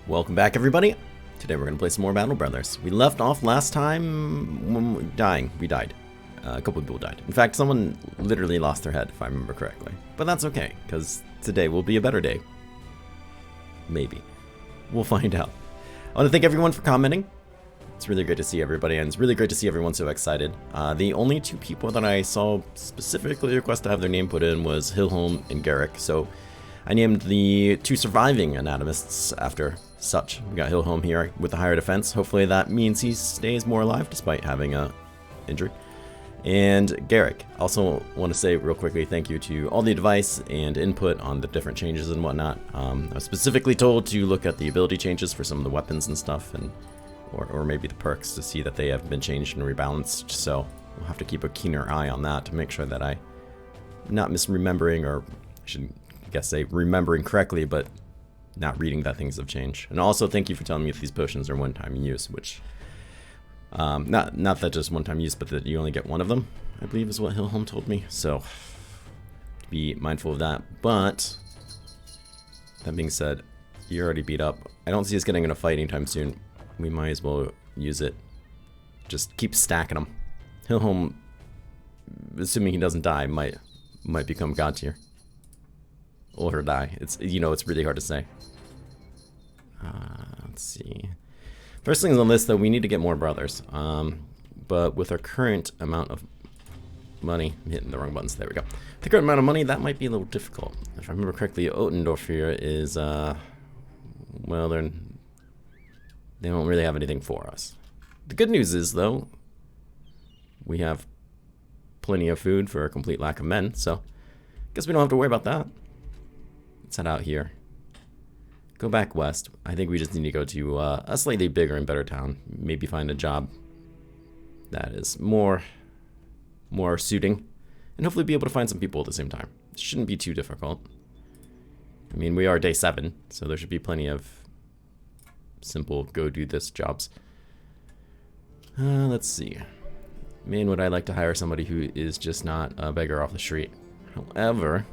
Welcome back, everybody. Today we're going to play some more Battle Brothers. We left off last time when we died. A couple of people died. In fact, someone literally lost their head, if I remember correctly. But that's okay, because today will be a better day. Maybe. We'll find out. I want to thank everyone for commenting. It's really great to see everybody, and it's really great to see everyone so excited. The only two people that I saw specifically request to have their name put in was Hilholm and Garrick, so I named the two surviving Anatomists after such. We got Hilholm here with the higher defense. Hopefully that means he stays more alive despite having a injury. And Garrick, also want to say real quickly thank you to all the advice and input on the different changes and whatnot. I was specifically told to look at the ability changes for some of the weapons and stuff, and or maybe the perks to see that they have been changed and rebalanced. So we'll have to keep a keener eye on that to make sure that I'm not misremembering, or I should guess say remembering correctly, but not reading that things have changed. And also thank you for telling me if these potions are one-time use, which not that just one-time use, but that you only get one of them, I believe is what Hilholm told me. So be mindful of that. But that being said, you're already beat up. I don't see us getting in a fight anytime soon. We might as well use it. Just keep stacking them. Hilholm, assuming he doesn't die, might become god tier. Or die. It's really hard to say. Let's see. First things on the list, though, we need to get more brothers. But with our current amount of money, I'm hitting the wrong buttons. There we go. The current amount of money, that might be a little difficult. If I remember correctly, Oathtakers here is well, they don't really have anything for us. The good news is, though, we have plenty of food for a complete lack of men, so guess we don't have to worry about that. Let's head out here. Go back west. I think we just need to go to a slightly bigger and better town. Maybe find a job that is more suiting, and hopefully be able to find some people at the same time. It shouldn't be too difficult. I mean, we are day 7, so there should be plenty of simple go do this jobs. Let's see. Man, would I like to hire somebody who is just not a beggar off the street. However,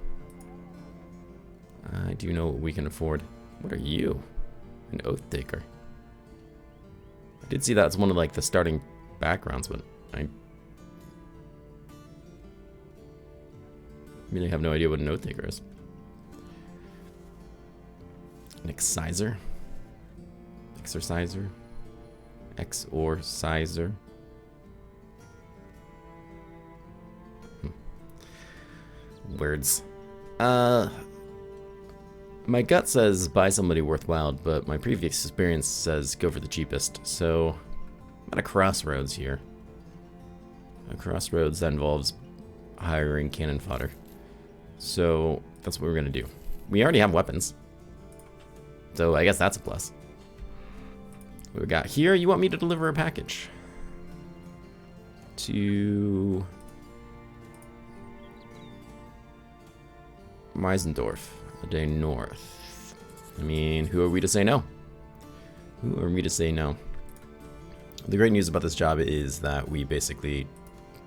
I do know what we can afford. What are you? An Oathtaker. I did see that's one of like the starting backgrounds, but I really have no idea what an Oathtaker is. An exciser? Exorciser? Exorciser? Words. My gut says buy somebody worthwhile, but my previous experience says go for the cheapest. So I'm at a crossroads here. A crossroads that involves hiring cannon fodder. So that's what we're gonna do. We already have weapons, so I guess that's a plus. What we got here? You want me to deliver a package to Meisendorf, a day north. I mean, who are we to say no? Who are we to say no? The great news about this job is that we basically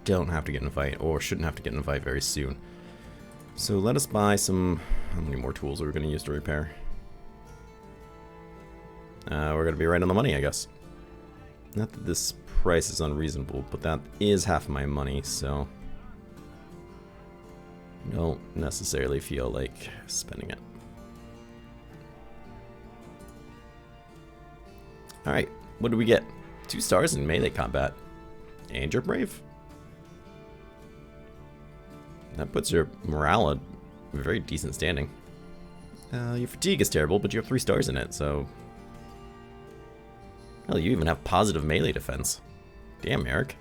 don't have to get in a fight, or shouldn't have to get in a fight very soon. So let us buy some... How many more tools are we going to use to repair? We're going to be right on the money, I guess. Not that this price is unreasonable, but that is half my money, so don't necessarily feel like spending it. Alright, what do we get? 2 stars in melee combat. And you're brave. That puts your morale at a very decent standing. Your fatigue is terrible, but you have 3 stars in it, so... Hell, you even have positive melee defense. Damn, Eric.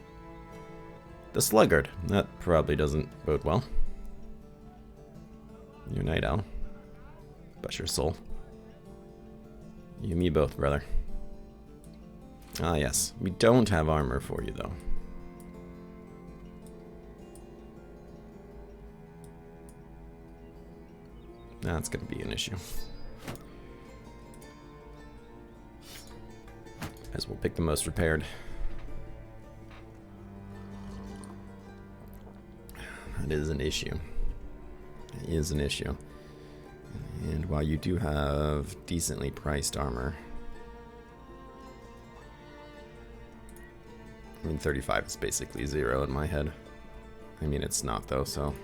The Sluggard. That probably doesn't bode well. Your Night Owl. Bless your soul. You and me both, brother. Ah, yes. We don't have armor for you, though. That's going to be an issue. As we'll pick the most repaired. That is an issue. It is an issue. And while you do have decently priced armor, I mean, 35 is basically 0 in my head. I mean, it's not, though, so...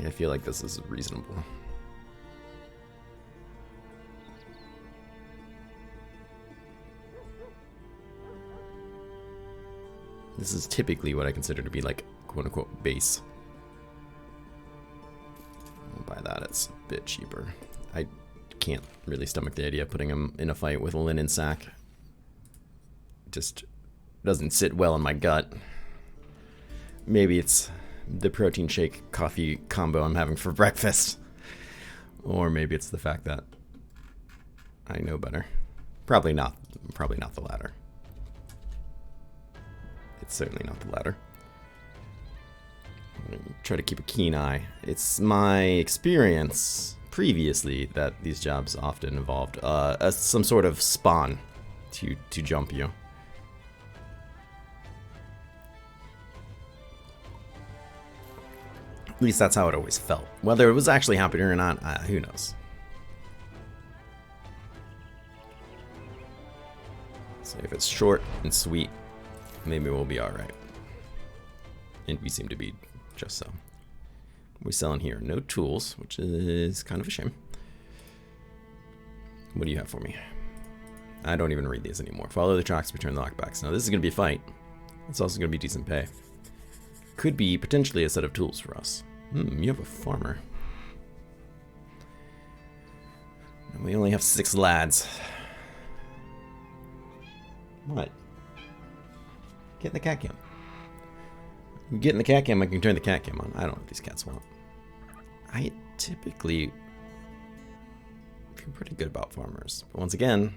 I feel like this is reasonable. This is typically what I consider to be like quote-unquote base. By that, it's a bit cheaper. I can't really stomach the idea of putting him in a fight with a linen sack. Just doesn't sit well in my gut. Maybe it's the protein shake coffee combo I'm having for breakfast. Or maybe it's the fact that I know better. Probably not the latter. It's certainly not the latter. Try to keep a keen eye. It's my experience previously that these jobs often involved some sort of spawn to jump you. At least that's how it always felt. Whether it was actually happening or not, who knows. So if it's short and sweet, maybe we'll be alright. And we seem to be just so. We're selling here no tools, which is kind of a shame. What do you have for me? I don't even read these anymore. Follow the tracks, return the lockbacks. Now this is going to be a fight. It's also going to be decent pay. Could be potentially a set of tools for us. You have a farmer. And we only have 6 lads. What? Get in the cat cam. Get in the cat cam, I can turn the cat cam on. I don't know what these cats want. I typically feel pretty good about farmers. But once again...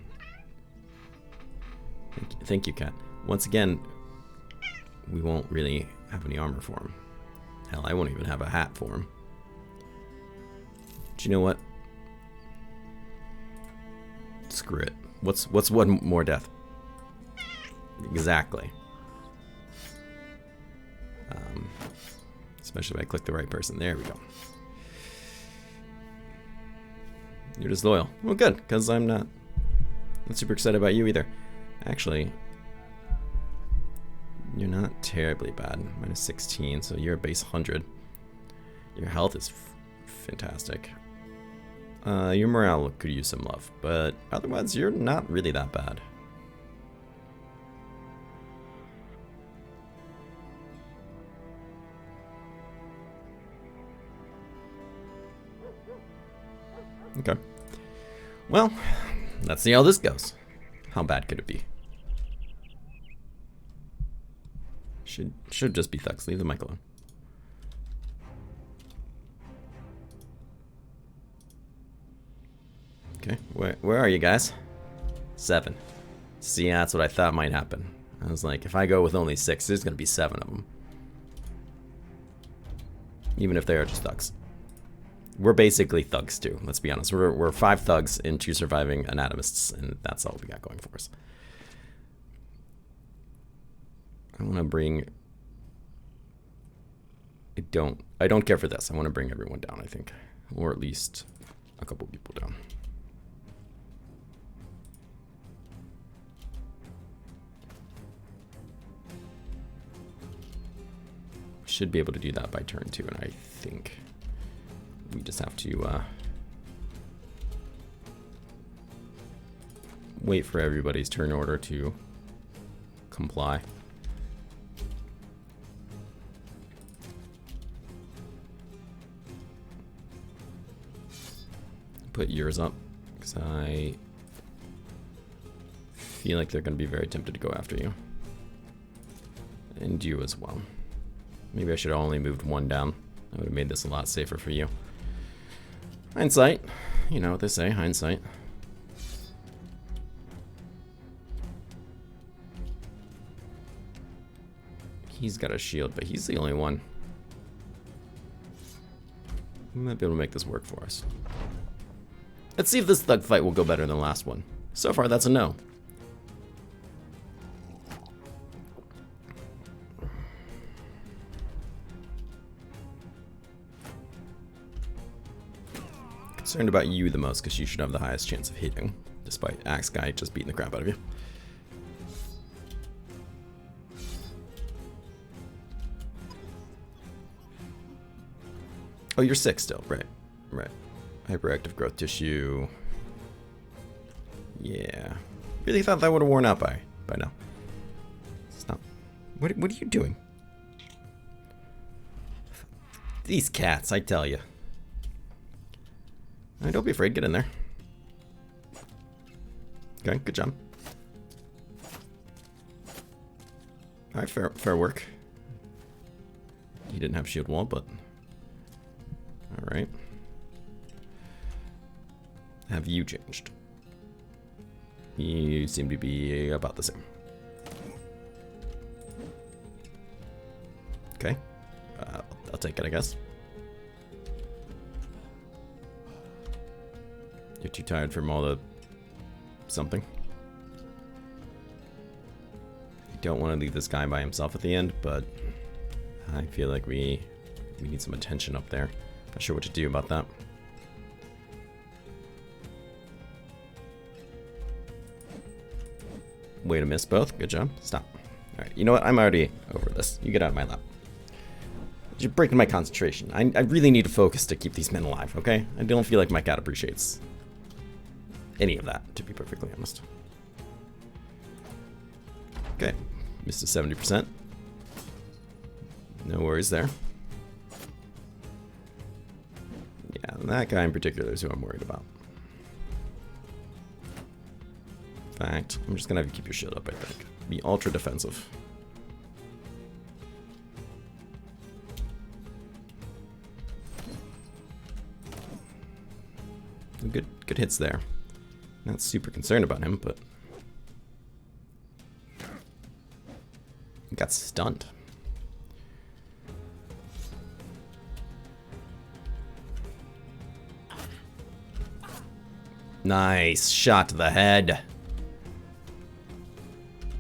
Thank you, cat. Once again, we won't really have any armor for him. Hell, I won't even have a hat for him. Do you know what? Screw it. What's one more death? Exactly. Especially if I click the right person. There we go. You're disloyal. Well, good, because I'm not super excited about you either. Actually, you're not terribly bad. Minus 16, so you're a base 100. Your health is fantastic. Your morale could use some love, but otherwise you're not really that bad. Okay. Well, let's see how this goes. How bad could it be? Should just be thugs. Leave the mic alone. Okay, where are you guys? 7. See, that's what I thought might happen. I was like, if I go with only 6, there's gonna be 7 of them. Even if they are just thugs. We're basically thugs too, let's be honest. We're 5 thugs and 2 surviving anatomists, and that's all we got going for us. I want to bring... I don't care for this. I want to bring everyone down, I think. Or at least a couple people down. Should be able to do that by turn 2, and I think we just have to wait for everybody's turn order to comply. Put yours up, because I feel like they're going to be very tempted to go after you. And you as well. Maybe I should have only moved 1 down. That would have made this a lot safer for you. Hindsight. You know what they say, hindsight. He's got a shield, but he's the only one. We might be able to make this work for us. Let's see if this thug fight will go better than the last one. So far, that's a no. concerned about you the most because you should have the highest chance of hitting, despite Axe Guy just beating the crap out of you. Oh, you're sick still. Right. Right. Hyperactive growth tissue. Yeah. Really thought that would have worn out by now. Stop. What are you doing? These cats, I tell you. Right, don't be afraid. Get in there. Okay, good job. Alright, fair work. He didn't have shield wall, but... Alright. Have you changed? You seem to be about the same. Okay. I'll take it, I guess. You're too tired from all the... something. I don't want to leave this guy by himself at the end, but I feel like we need some attention up there. Not sure what to do about that. Way to miss both. Good job. Stop. Alright, you know what? I'm already over this. You get out of my lap. You're breaking my concentration. I really need to focus to keep these men alive, okay? I don't feel like my cat appreciates any of that, to be perfectly honest. Okay. Missed a 70%. No worries there. Yeah, that guy in particular is who I'm worried about. In fact, I'm just gonna have you keep your shield up, I think. Be ultra defensive. Good hits there. Not super concerned about him, but he got stunned. Nice shot to the head.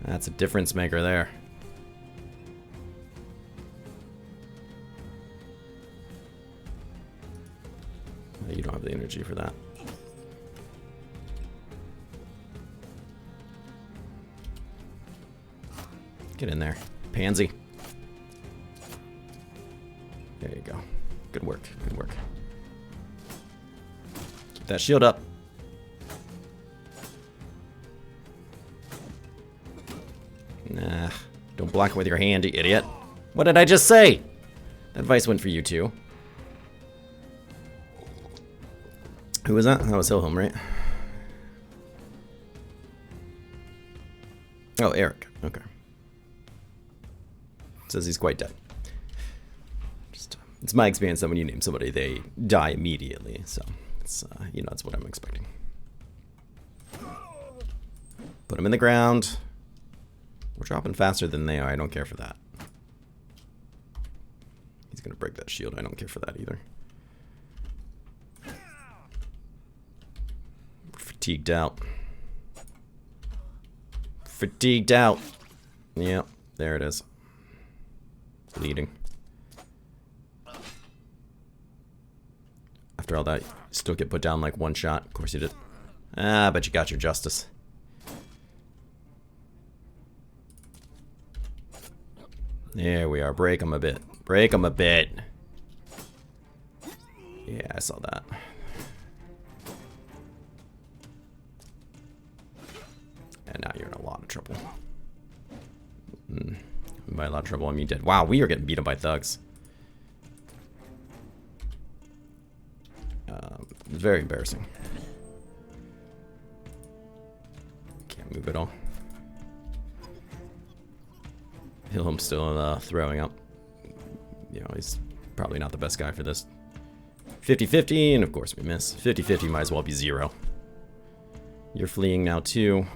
That's a difference maker there. You don't have the energy for that. Get in there, pansy. There you go. Good work, good work. Keep that shield up. Nah, don't block it with your hand, you idiot. What did I just say? That advice went for you too. Who was that? That was Hilhelm, right? Oh, Eric. Okay. Says he's quite dead. Just, it's my experience that when you name somebody, they die immediately. So, it's, you know, that's what I'm expecting. Put him in the ground. We're dropping faster than they are. I don't care for that. He's going to break that shield. I don't care for that either. Fatigued out. Fatigued out. Yep, there it is. Bleeding. After all that, you still get put down like one shot. Of course you did. Ah, but you got your justice. There we are. Break him a bit. Break him a bit. Yeah, I saw that. And now you're in a lot of trouble. By a lot of trouble, I mean dead. Wow, we are getting beat up by thugs. Very embarrassing. Can't move at all. Hilhelm's still throwing up. You know, he's probably not the best guy for this. 50-50, and of course we miss. 50-50 might as well be 0. You're fleeing now too.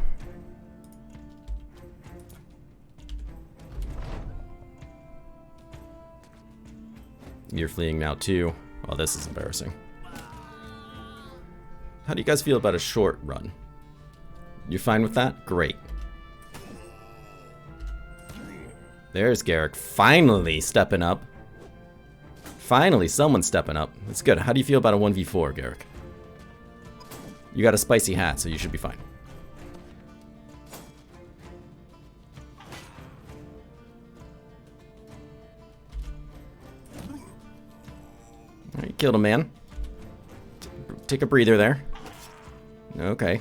You're fleeing now too. Oh, this is embarrassing. How do you guys feel about a short run? You fine with that? Great. There's Garrick finally stepping up. Finally, someone's stepping up. That's good. How do you feel about a 1v4, Garrick? You got a spicy hat, so you should be fine. Alright, killed a man. Take a breather there. Okay.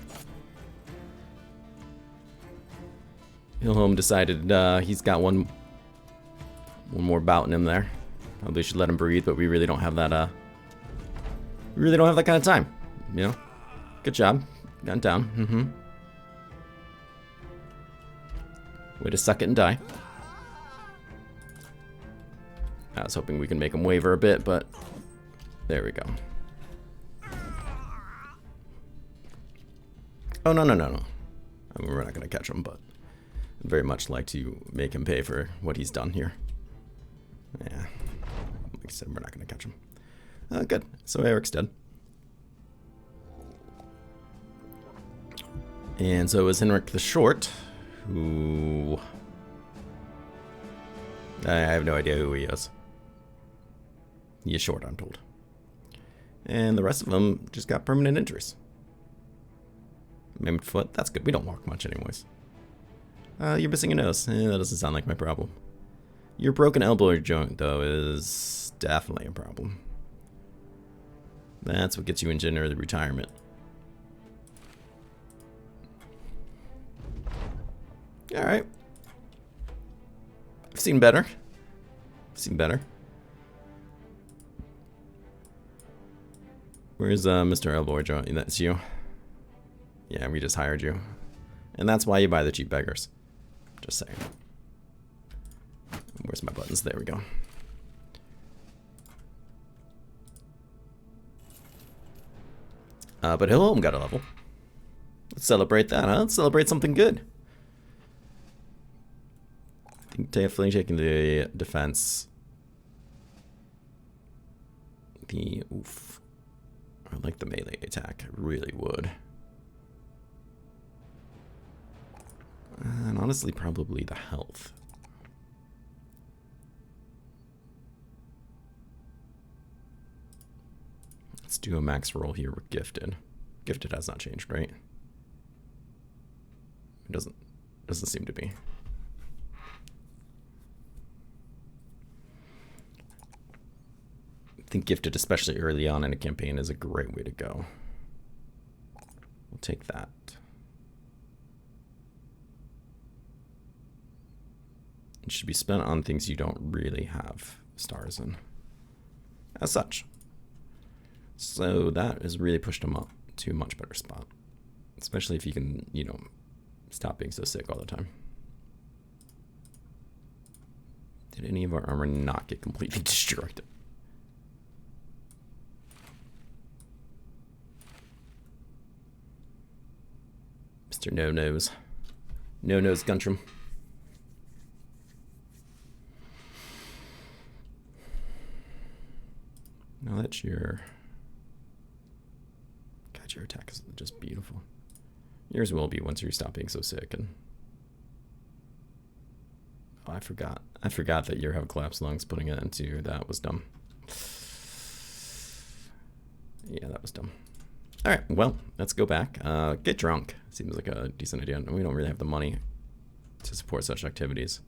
Hilholm decided he's got one more bout in him there. Probably should let him breathe, but we really don't have that we really don't have that kind of time. You know? Good job. Got down. Way to suck it and die. I was hoping we can make him waver a bit, but there we go. Oh, no. I mean, we're not going to catch him, but I'd very much like to make him pay for what he's done here. Yeah. Like I said, we're not going to catch him. Good. So Eric's dead. And so it was Henrik the Short, who... I have no idea who he is. He is short, I'm told. And the rest of them just got permanent injuries. Maimed foot, that's good. We don't walk much anyways. You're missing a nose. That doesn't sound like my problem. Your broken elbow joint, though, is definitely a problem. That's what gets you into early retirement. Alright. I've seen better. Where's Mr. Elbow Joint? That's you. Yeah, we just hired you. And that's why you buy the cheap beggars. Just saying. Where's my buttons? There we go. But Hilholm got a level. Let's celebrate that, huh? Let's celebrate something good. I think definitely taking the defense. Oof. I like the melee attack. I really would. And honestly, probably the health. Let's do a max roll here with Gifted. Gifted has not changed, right? It doesn't seem to be. I think Gifted, especially early on in a campaign, is a great way to go. We'll take that. It should be spent on things you don't really have stars in. As such. So that has really pushed him up to a much better spot. Especially if you can, you know, stop being so sick all the time. Did any of our armor not get completely destroyed? Mr. No-Nose. No-Nose Guntram. Now that's your... God, your attack is just beautiful. Yours will be once you stop being so sick. And oh, I forgot. I forgot that you have collapsed lungs. Putting it into that was dumb. Yeah, that was dumb. All right, well, let's go back. Get drunk. Seems like a decent idea. We don't really have the money to support such activities.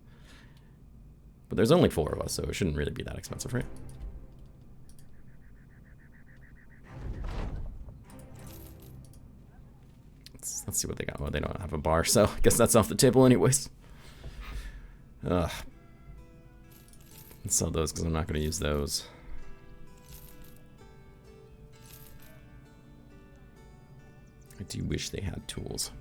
But there's only 4 of us, so it shouldn't really be that expensive, right? Let's see what they got. Well, they don't have a bar, so I guess that's off the table anyways. Ugh. Let's sell those because I'm not going to use those. I do wish they had tools.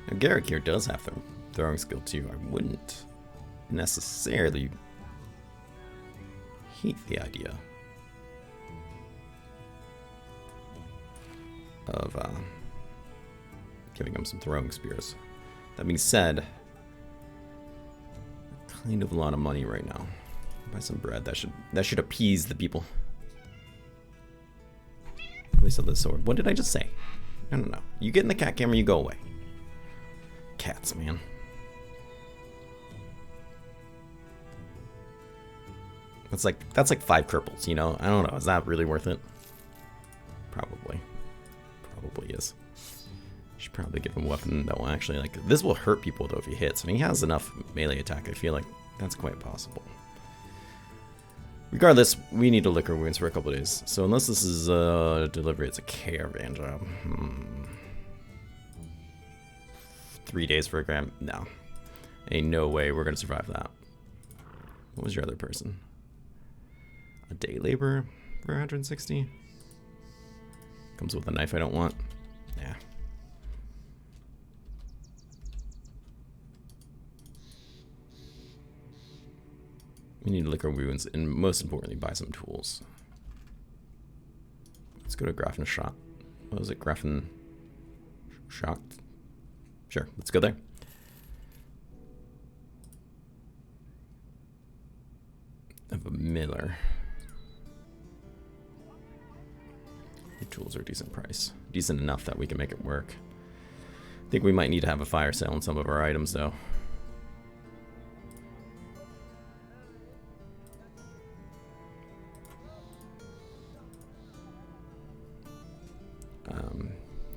Now, Garrick here does have the throwing skill too. I wouldn't necessarily hate the idea of giving him some throwing spears. That being said, kind of a lot of money right now. Buy some bread. That should appease the people. Probably sell the sword. What did I just say? No. You get in the cat camera, you go away. Cats, man. That's like 5 cripples, you know? I don't know. Is that really worth it? Probably. Probably is. Should probably give him a weapon that will actually, like, this will hurt people though if he hits, and he has enough melee attack. I feel like that's quite possible. Regardless, we need to liquor wounds for a couple days. So unless this is delivery, it's a caravan job. 3 days for a gram? No. Ain't no way we're gonna survive that. What was your other person? A day labor for 160? Comes with a knife I don't want. Yeah. We need to lick our wounds, and most importantly, buy some tools. Let's go to Grafen Shot. What was it? Grafen Shot? Sure, let's go there. I have a miller. The tools are a decent price. Decent enough that we can make it work. I think we might need to have a fire sale on some of our items, though.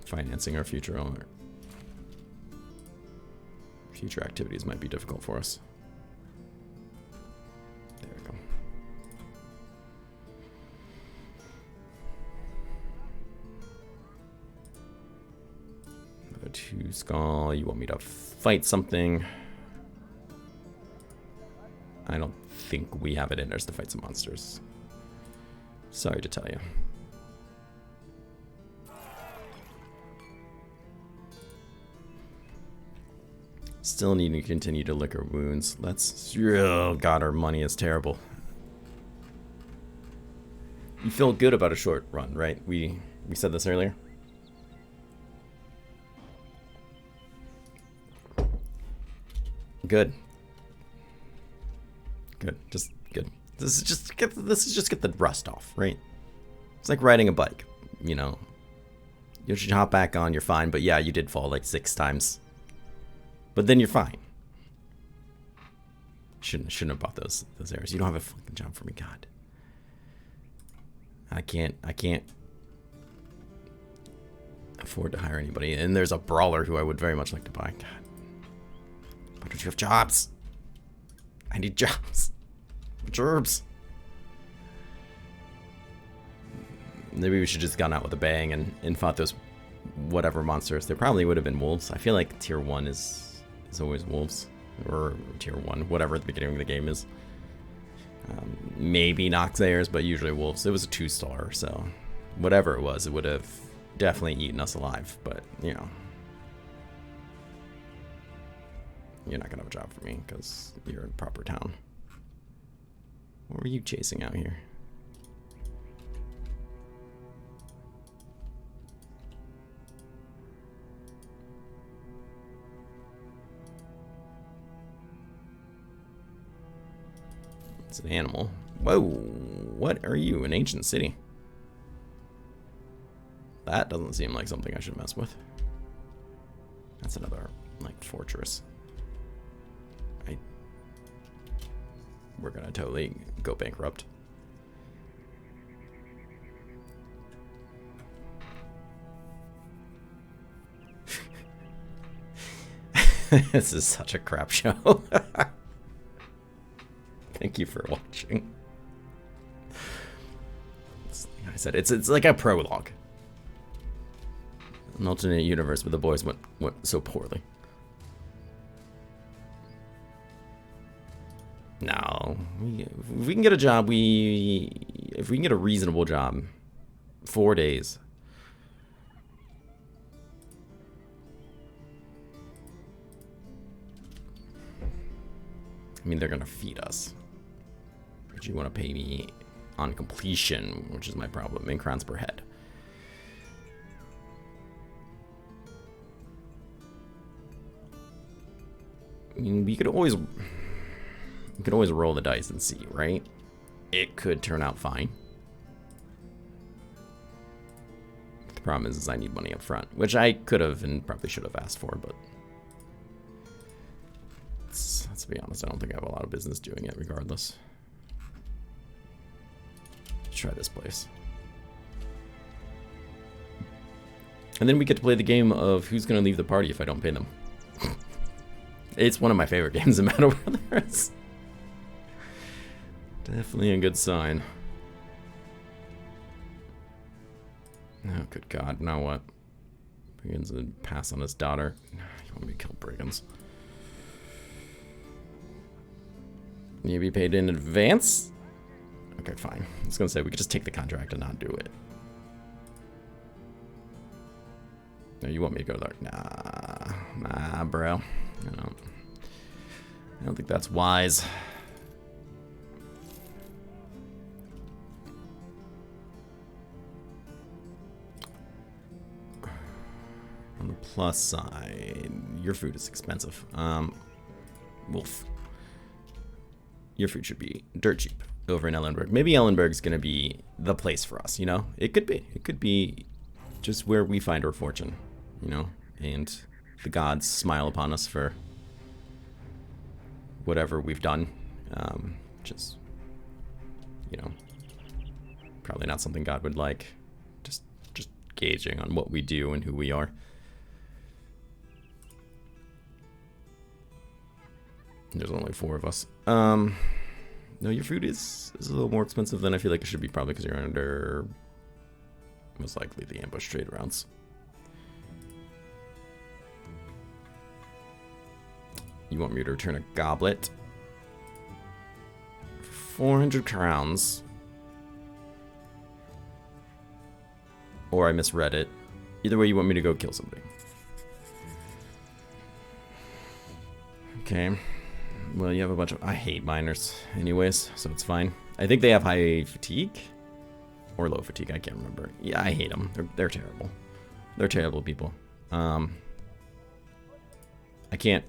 Financing our future activities might be difficult for us. There we go. Another 2 skull. You want me to fight something? I don't think we have it in us to fight some monsters. Sorry to tell you. Still need to continue to lick our wounds. Let's... Oh god, our money is terrible. You feel good about a short run, right? We said this earlier. Good. Good. Just good. This is just get the rust off, right? It's like riding a bike, you know. You should hop back on, you're fine, but yeah, you did fall like 6 times. But then you're fine. Shouldn't have bought those arrows. You don't have a fucking job for me, God. I can't afford to hire anybody. And there's a brawler who I would very much like to buy. God. Why don't you have jobs? I need jobs. Gerbs. Maybe we should just gone out with a bang and fought those whatever monsters. There probably would have been wolves. I feel like tier 1 is always wolves, or tier 1, whatever the beginning of the game is. Maybe Noxayers, but usually wolves. It was a 2-star, so whatever it was, it would have definitely eaten us alive. But you know, you're not gonna have a job for me because you're in proper town. What were you chasing out here? It's an animal. Whoa, what are you? An ancient city? That doesn't seem like something I should mess with. That's another, like, fortress. We're gonna totally go bankrupt. This is such a crap show. Thank you for watching. Like I said, it's like a prologue. An alternate universe where the boys went so poorly. No, if we can get a job, if we can get a reasonable job, 4 days. I mean, they're gonna feed us. But you want to pay me on completion, which is my problem, in crowns per head. I mean, we could always roll the dice and see, right? It could turn out fine. The problem is I need money up front, which I could have and probably should have asked for, but let's be honest, I don't think I have a lot of business doing it regardless. try this place. And then we get to play the game of who's going to leave the party if I don't pay them. It's one of my favorite games in Battle Brothers. Definitely a good sign. Oh, good God. Now what? Brigands would pass on his daughter. You want me to kill brigands? Need to be paid in advance? Okay, fine. I was going to say we could just take the contract and not do it. No, you want me to go there? Nah, bro. I don't think that's wise. On the plus side, your food is expensive. Wolf. Your food should be dirt cheap over in Ellenberg. Maybe Ellenberg's gonna be the place for us, you know? It could be. It could be just where we find our fortune, you know? And the gods smile upon us for whatever we've done. Which is, you know, probably not something God would like. Just gauging on what we do and who we are. There's only 4 of us. No, your food is a little more expensive than I feel like it should be, probably because you're under, most likely, the ambush trade rounds. You want me to return a goblet? 400 crowns. Or I misread it. Either way, you want me to go kill somebody. Okay. Well, you have a bunch of... I hate miners anyways, so it's fine. I think they have high fatigue. Or low fatigue, I can't remember. Yeah, I hate them. They're terrible. They're terrible people. I can't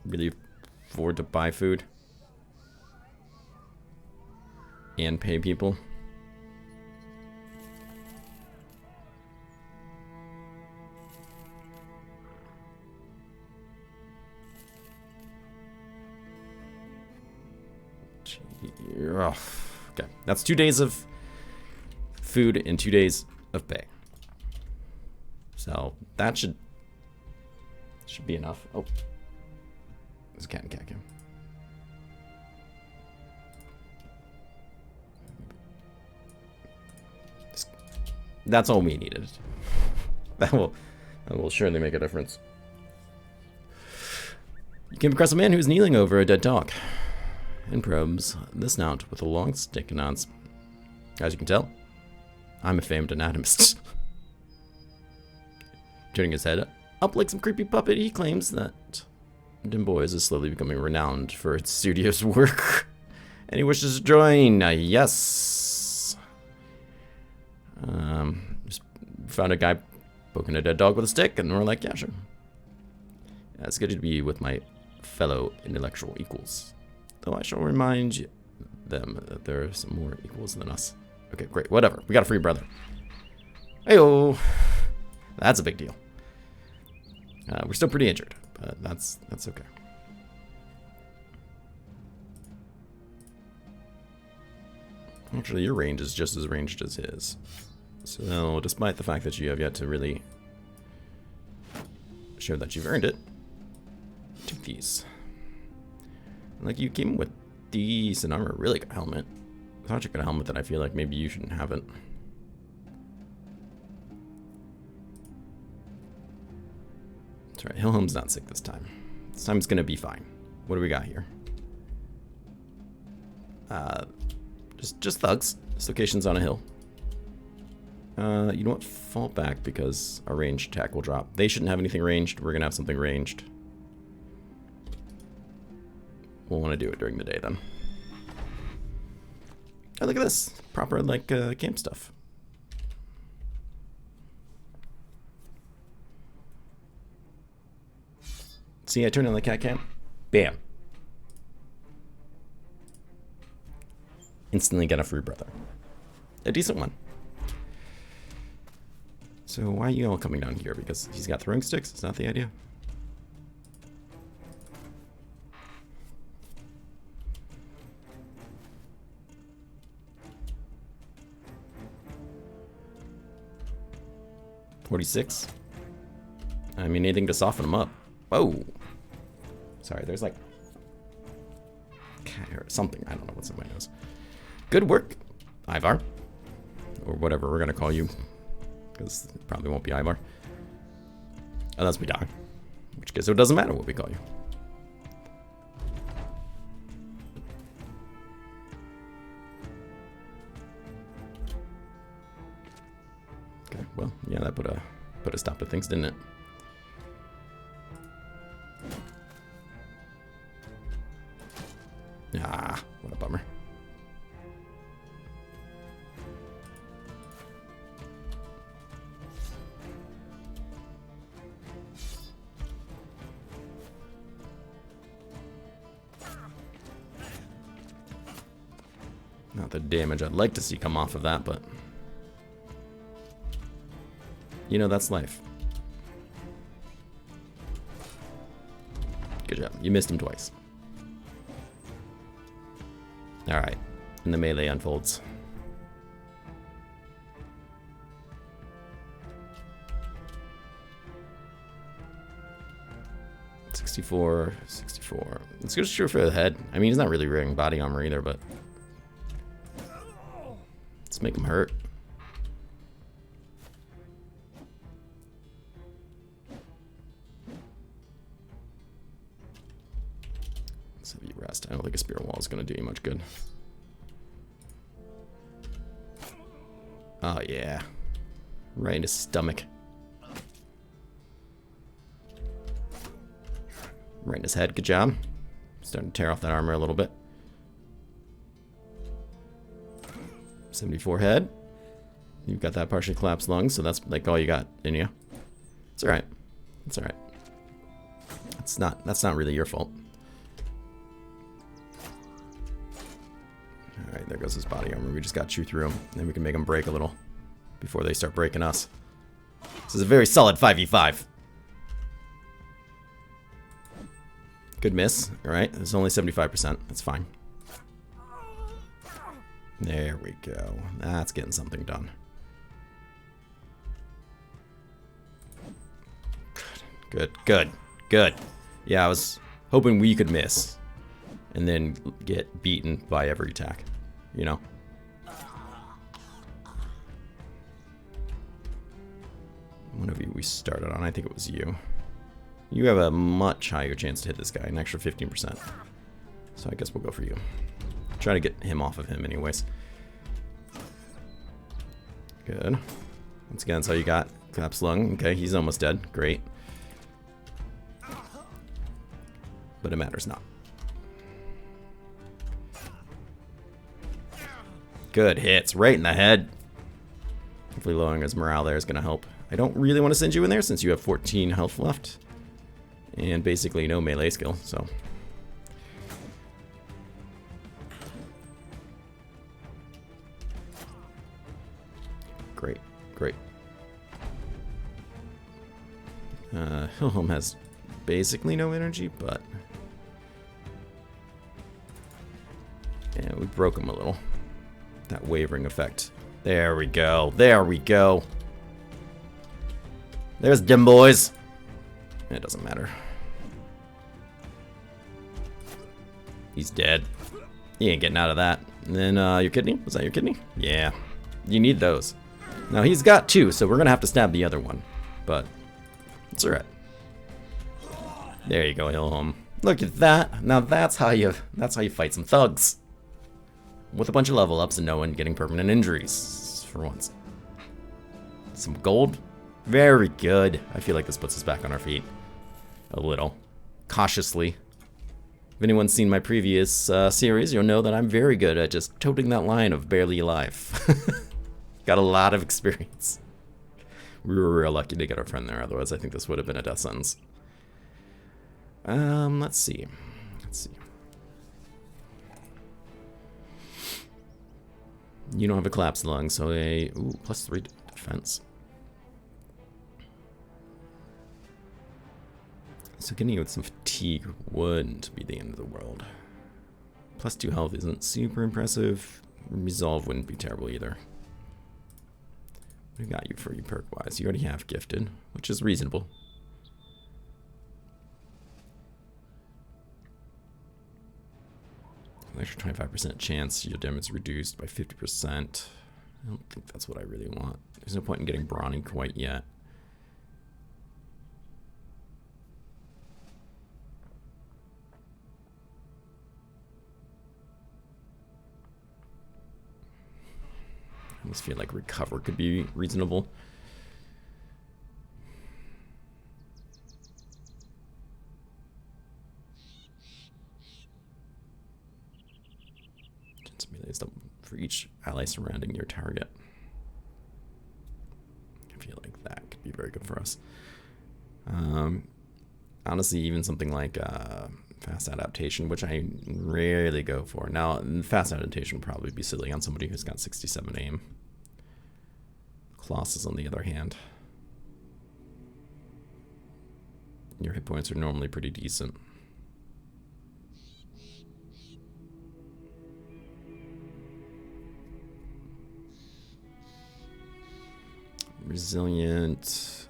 really afford to buy food. And pay people. Okay, that's 2 days of food and 2 days of pay. So that should be enough. Oh, there's a cat and cat cam. That's all we needed. That will surely make a difference. You came across a man who's kneeling over a dead dog and probes the snout with a long stick and nods. As you can tell, I'm a famed anatomist. Turning his head up like some creepy puppet, he claims that Dim Boys is slowly becoming renowned for its studious work, and he wishes to join. Yes. Just found a guy poking a dead dog with a stick, and we're like, yeah, sure. It's good to be with my fellow intellectual equals. Though I shall remind them that there are some more equals than us. Okay, great. Whatever. We got a free brother. Heyo. That's a big deal. We're still pretty injured, but that's okay. Actually, your range is just as ranged as his. So, despite the fact that you have yet to really show that you've earned it, take these. Like, you came with decent armor, really good helmet. Such a good helmet that I feel like maybe you shouldn't have it. That's right, Hilhelm's not sick this time. This time it's gonna be fine. What do we got here? Just thugs. This location's on a hill. You know what? Fall back because our ranged attack will drop. They shouldn't have anything ranged. We're gonna have something ranged. We'll want to do it during the day then. Oh, look at this. Proper, like, camp stuff. See, I turned on the cat cam. Bam. Instantly get a free brother. A decent one. So why are you all coming down here? Because he's got throwing sticks? Is that the idea? 46. I mean, anything to soften them up. Whoa. Sorry, there's like cat or something. I don't know what's in my nose. Good work, Ivar. Or whatever we're going to call you. Because it probably won't be Ivar. Unless we die. In which case it doesn't matter what we call you. Okay, well, yeah, that put a stop to things, didn't it? Ah, what a bummer. Not the damage I'd like to see come off of that, but you know, that's life. Good job. You missed him twice. Alright. And the melee unfolds. $64. Let's go shoot for the head. I mean, he's not really wearing body armor either, but let's make him hurt. Let's have you rest. I don't think a spear wall is going to do you much good. Oh, yeah. Right in his stomach. Right in his head. Good job. Starting to tear off that armor a little bit. 74 head. You've got that partially collapsed lung, so that's like all you got in you. It's alright. It's alright. That's not really your fault. Alright, there goes his body armor. We just got to chew through him. Then we can make him break a little before they start breaking us. This is a very solid 5v5. Good miss. Alright, it's only 75%. That's fine. There we go. That's getting something done. Good. Yeah, I was hoping we could miss and then get beaten by every attack, you know? One of you we started on, I think it was you. You have a much higher chance to hit this guy, an extra 15%. So I guess we'll go for you. Try to get him off of him anyways. Good. Once again, that's all you got. Collapsed lung. Okay, he's almost dead. Great. But it matters not. Good hits. Right in the head. Hopefully lowering his morale there is going to help. I don't really want to send you in there since you have 14 health left. And basically no melee skill, so... Great. Hilhelm has basically no energy, but... yeah, we broke him a little. That wavering effect. There we go. There's them boys. It doesn't matter. He's dead. He ain't getting out of that. And then, your kidney? Was that your kidney? Yeah. You need those. Now, he's got 2, so we're gonna have to stab the other one. But, it's alright. There you go, Hilhelm. Look at that. Now that's how you fight some thugs. With a bunch of level ups and no one getting permanent injuries. For once. Some gold. Very good. I feel like this puts us back on our feet. A little. Cautiously. If anyone's seen my previous series, you'll know that I'm very good at just toting that line of barely alive. Got a lot of experience. We were real lucky to get our friend there, otherwise I think this would have been a death sentence. Let's see. You don't have a collapsed lung, so ooh, +3 defense. So getting you with some fatigue wouldn't be the end of the world. +2 health isn't super impressive. Resolve wouldn't be terrible either. We got you for you perk-wise. You already have gifted, which is reasonable. An extra 25% chance your damage is reduced by 50%. I don't think that's what I really want. There's no point in getting brawny quite yet. I almost feel like recover could be reasonable. For each ally surrounding your target. I feel like that could be very good for us. Honestly, even something like fast adaptation, which I rarely go for. Now, fast adaptation would probably be silly on somebody who's got 67 aim. Colossus, on the other hand. Your hit points are normally pretty decent. Resilient.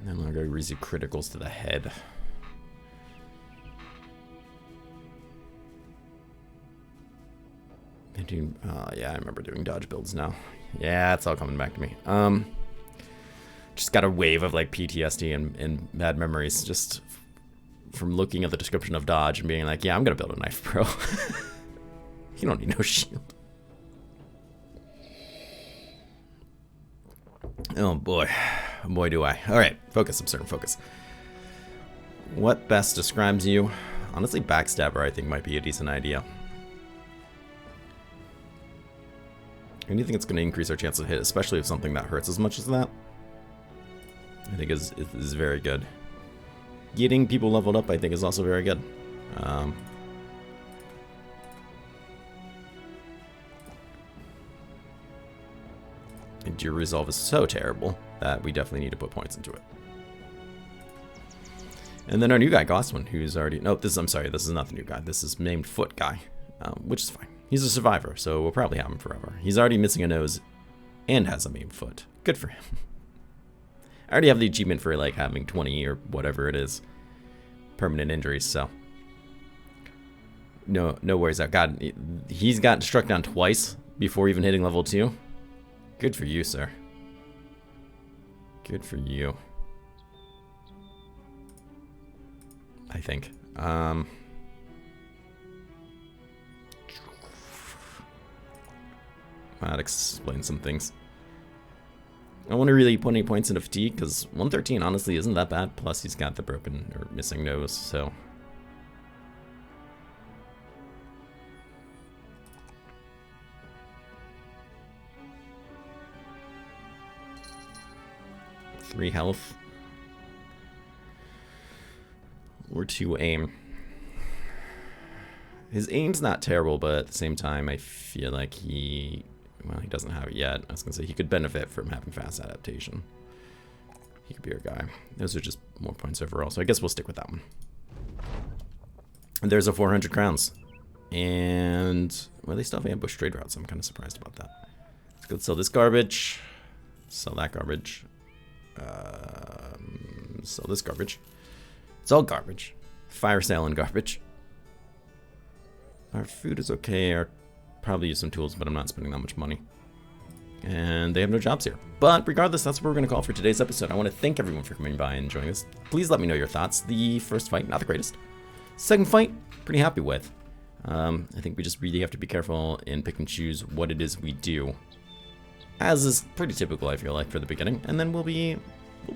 No longer receive criticals to the head. Yeah, I remember doing dodge builds now. Yeah, it's all coming back to me. Just got a wave of like PTSD and bad memories just from looking at the description of dodge and being like, yeah, I'm gonna build a knife, bro. You don't need no shield. Oh boy. Oh boy do I. Alright, focus, Absurdum, focus. What best describes you? Honestly, backstabber I think might be a decent idea. Anything that's going to increase our chance of hit, especially if something that hurts as much as that, I think is very good. Getting people leveled up I think is also very good. And your resolve is so terrible that we definitely need to put points into it. And then our new guy, Goswin, who's already... No, I'm sorry, this is not the new guy. This is named Foot Guy, which is fine. He's a survivor, so we'll probably have him forever. He's already missing a nose and has a maimed foot. Good for him. I already have the achievement for like having 20 or whatever it is permanent injuries, so... No worries out. God, he's got struck down twice before even hitting level 2. Good for you, sir. Good for you. I think. Might explain some things. I don't want to really put any points into fatigue because 113 honestly isn't that bad. Plus he's got the broken or missing nose, so. Three health. Or 2 aim. His aim's not terrible, but at the same time, I feel like he doesn't have it yet. I was gonna say he could benefit from having fast adaptation. He could be our guy. Those are just more points overall, so I guess we'll stick with that one. And there's a 400 crowns. And, well, they still have ambush trade routes, so I'm kind of surprised about that. Let's go sell this garbage. Sell that garbage. Sell this garbage. It's all garbage. Fire sale and garbage. Our food is okay. I'll probably use some tools, but I'm not spending that much money. And they have no jobs here. But regardless, that's what we're going to call for today's episode. I want to thank everyone for coming by and enjoying this. Please let me know your thoughts. The first fight, not the greatest. Second fight, pretty happy with. I think we just really have to be careful and pick and choose what it is we do. As is pretty typical, I feel like, for the beginning. And then we'll be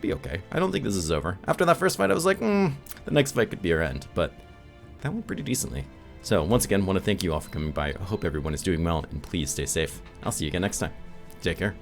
okay. I don't think this is over. After that first fight, I was like, the next fight could be our end. But that went pretty decently. So, once again, want to thank you all for coming by. I hope everyone is doing well, and please stay safe. I'll see you again next time. Take care.